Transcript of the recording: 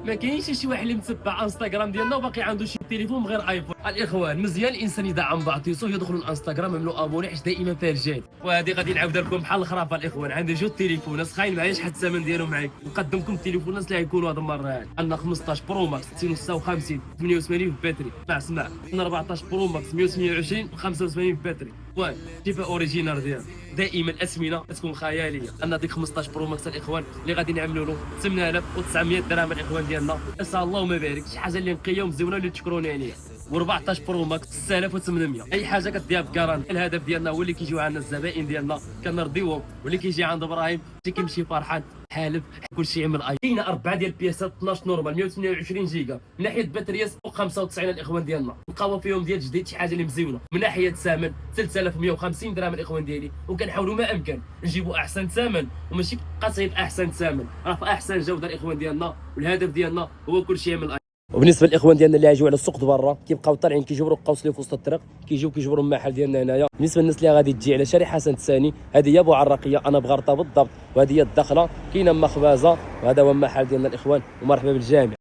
ما كاينش شي واحد اللي متبع انستغرام ديالنا وباقي عنده شي تليفون من غير ايفون. الاخوان مزيان الانسان يدعم بعضياتو، يدخلوا الانستغرام يعملوا ابوني حيت دائما فيها الجهد. وهذه غادي نعاود لكم بحال الخرافه الاخوان. عندي جوج تليفونات سخاين معايا شحال الثمن ديالهم معاكم. نقدمكم التليفونات اللي غيكونوا هذه المره. عندنا 15 برو ماكس 256 88 في الباتري. اسمع عندنا 14 برو ماكس 128 85 في الباتري. واه كيف اوريجينال ديالها. دائما الاثمنه تكون خياليه. عندنا ديك 15 برو ماكس الاخوان اللي غادي نعملوا له 8900 درهم الاخوان ديالنا. اسال اللهم بارك شي حاجه اللي نقيه ومزيونه اللي تشكروني عليها. و14 برو ماكس 6800. اي حاجه كديها بكارانتي. الهدف ديالنا هو اللي كيجيو عندنا الزبائن ديالنا كنرضيوهم، واللي كيجي عند ابراهيم كيمشي فرحان حالب كلشي يعمل كاينه 4 ديال البياسات 12 نورمال 128 جيجا. من ناحيه باتريات فوق 95 الاخوان ديالنا. نلقاو فيهم ديال جديد شي حاجه اللي مزيونه. من ناحيه الثمن 3150 درهم الاخوان ديالي. وكنحاولوا ما امكن نجيبوا احسن ثمن وماشي قصيد احسن ثمن، راه في احسن جوده الاخوان ديالنا. والهدف ديالنا هو كلشي يعمل. وبالنسبه للاخوان ديالنا اللي يجيو على السوق برا كيبقاو طالعين كيجبروا القوس في وسط الطريق، كيجبروا المحل ديالنا هنايا. بالنسبه للناس اللي غادي تجي على شارع حسن الثاني، هذه هي بوعراقيه انا بغرطه بالضبط، وهذه هي الدخله كاينه مخبازه، وهذا هو المحل ديالنا الاخوان. ومرحبا بالجميع.